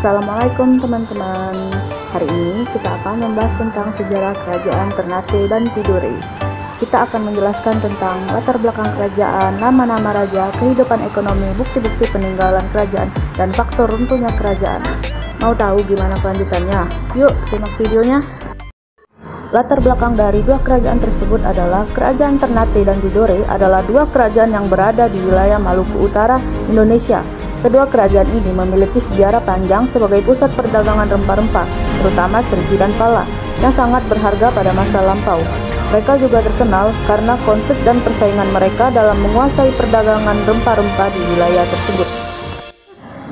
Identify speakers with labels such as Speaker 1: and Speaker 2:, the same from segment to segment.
Speaker 1: Assalamualaikum teman-teman. Hari ini kita akan membahas tentang sejarah kerajaan Ternate dan Tidore. Kita akan menjelaskan tentang latar belakang kerajaan, nama-nama raja, kehidupan ekonomi, bukti-bukti peninggalan kerajaan, dan faktor runtuhnya kerajaan. Mau tahu gimana kelanjutannya? Yuk simak videonya. Latar belakang dari dua kerajaan tersebut adalah Kerajaan Ternate dan Tidore adalah dua kerajaan yang berada di wilayah Maluku Utara, Indonesia. Kedua kerajaan ini memiliki sejarah panjang sebagai pusat perdagangan rempah-rempah, terutama sergi dan pala, yang sangat berharga pada masa lampau. Mereka juga terkenal karena konflik dan persaingan mereka dalam menguasai perdagangan rempah-rempah di wilayah tersebut.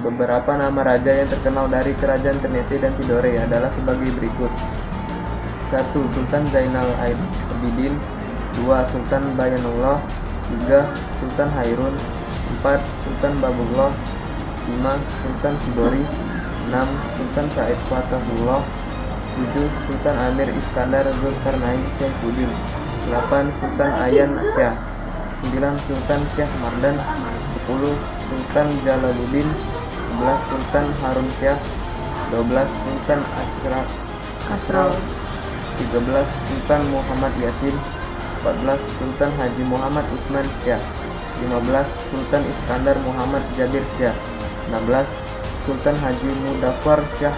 Speaker 2: Beberapa nama raja yang terkenal dari Kerajaan Ternate dan Tidore adalah sebagai berikut. 1. Sultan Zainal Abidin. 2. Sultan Bayanullah. 3. Sultan Hairun. 4. Sultan Babullah. 5. Sultan Tidore. 6. Sultan Said Fatahullah. 7. Sultan Amir Iskandar Zulkarnain Saifuddin. 8. Sultan Ayan Shah. 9. Sultan Syah Mardan. 10. Sultan Jalaluddin. 11. Sultan Harun Syah. 12. Sultan Kasral. 13. Sultan Muhammad Yasin. 14. Sultan Haji Muhammad Utsman Syah. 15. Sultan Iskandar Muhammad Jabir Syah. 16. Sultan Haji Mudaffar Syah.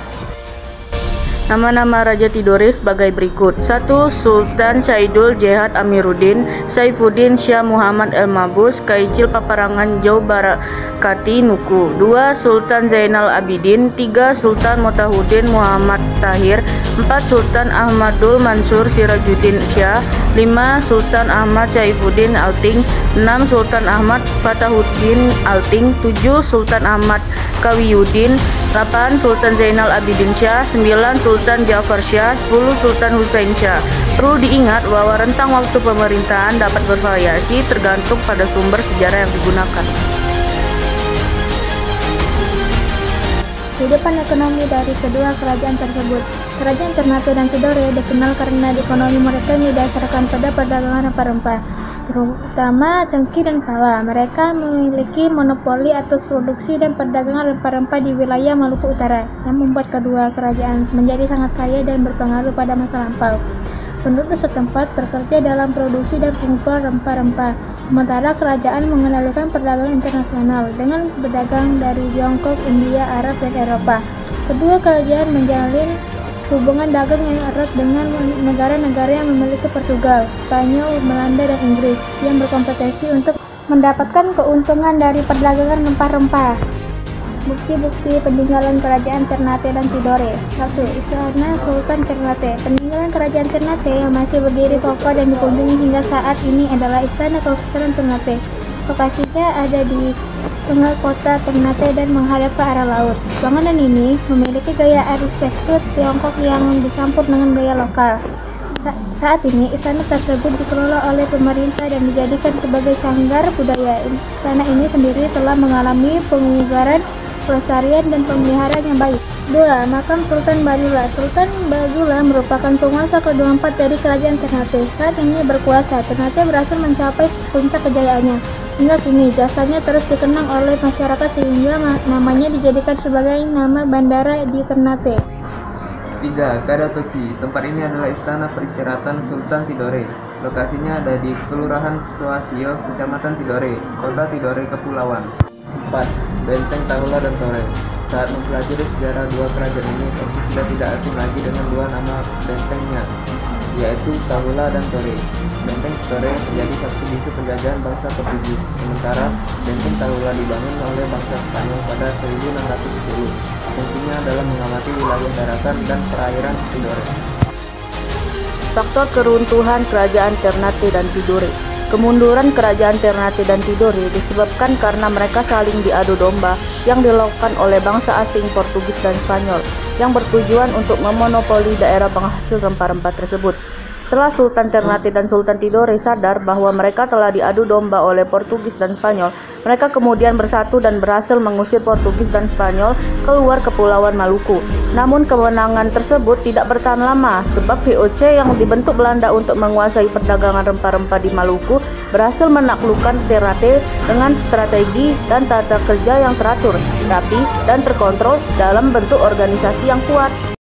Speaker 1: Nama-nama Raja Tidore sebagai berikut. 1. Sultan Saidul Jihad Amiruddin Saifuddin Syah Muhammad El-Mabus Kaicil Paparangan Jau Barakati Nuku. 2. Sultan Zainal Abidin. 3. Sultan Motahuddin Muhammad Tahir. 4. Sultan Ahmadul Mansur Sirajuddin Syah. 5. Sultan Ahmad Saifuddin Alting. 6. Sultan Ahmad Fatahuddin Alting. 7. Sultan Ahmad Kawiyuddin. 8. Sultan Zainal Abidin Syah. 9. Sultan Ja'far Syah. 10. Sultan Husain Syah. Perlu diingat bahwa rentang waktu pemerintahan dapat bervariasi tergantung pada sumber sejarah yang digunakan.
Speaker 3: Kehidupan ekonomi dari kedua kerajaan tersebut. Kerajaan Ternate dan Tidore dikenal karena ekonomi mereka didasarkan pada perdagangan rempah-rempah, terutama cengkih dan pala. Mereka memiliki monopoli atas produksi dan perdagangan rempah-rempah di wilayah Maluku Utara, yang membuat kedua kerajaan menjadi sangat kaya dan berpengaruh pada masa lampau. Penduduk setempat bekerja dalam produksi dan pengumpulan rempah-rempah, sementara kerajaan mengendalikan perdagangan internasional dengan berdagang dari Tiongkok, India, Arab, dan Eropa. Kedua kerajaan menjalin hubungan dagang yang erat dengan negara-negara yang memiliki Portugal, Spanyol, Belanda, dan Inggris yang berkompetisi untuk mendapatkan keuntungan dari perdagangan rempah-rempah. Bukti-bukti peninggalan kerajaan Ternate dan Tidore. 1. Istana Sultan Ternate. Peninggalan kerajaan Ternate yang masih berdiri kokoh dan dikunjungi hingga saat ini adalah Istana Kesultanan Ternate. Lokasinya ada di tengah kota Ternate dan menghadap ke arah laut. Bangunan ini memiliki gaya arsitektur Tiongkok yang dicampur dengan gaya lokal. Saat ini, istana tersebut dikelola oleh pemerintah dan dijadikan sebagai sanggar budaya. Istana ini sendiri telah mengalami pengubaran, pelestarian, dan pemeliharaan yang baik. 2. Makam Sultan Badulla. Sultan Badulla merupakan penguasa ke-24 dari kerajaan Ternate. Saat ini berkuasa, Ternate berhasil mencapai puncak kejayaannya. Hingga kini, jasanya terus dikenang oleh masyarakat sehingga namanya dijadikan sebagai nama bandara di Ternate.
Speaker 2: 3. Kadatoki. Tempat ini adalah istana peristirahatan Sultan Tidore. Lokasinya ada di Kelurahan Soasio, Kecamatan Tidore, Kota Tidore, Kepulauan. 4. Benteng Tahula dan Tore. Saat mempelajari sejarah dua kerajaan ini, tentu sudah tidak asing lagi dengan dua nama bentengnya, yaitu Tahula dan Tore. Benteng Tore menjadi saksi bisu penjajahan bangsa Portugis, sementara benteng Tahula dibangun oleh bangsa Spanyol pada 1610. Fungsinya adalah mengamati wilayah daratan dan perairan Tidore.
Speaker 1: Faktor keruntuhan kerajaan Ternate dan Tidore. Kemunduran kerajaan Ternate dan Tidore disebabkan karena mereka saling diadu domba yang dilakukan oleh bangsa asing Portugis dan Spanyol yang bertujuan untuk memonopoli daerah penghasil rempah-rempah tersebut. Setelah Sultan Ternate dan Sultan Tidore sadar bahwa mereka telah diadu domba oleh Portugis dan Spanyol, mereka kemudian bersatu dan berhasil mengusir Portugis dan Spanyol keluar Kepulauan Maluku. Namun kemenangan tersebut tidak bertahan lama, sebab VOC yang dibentuk Belanda untuk menguasai perdagangan rempah-rempah di Maluku berhasil menaklukkan Ternate dengan strategi dan tata kerja yang teratur, rapi, dan terkontrol dalam bentuk organisasi yang kuat.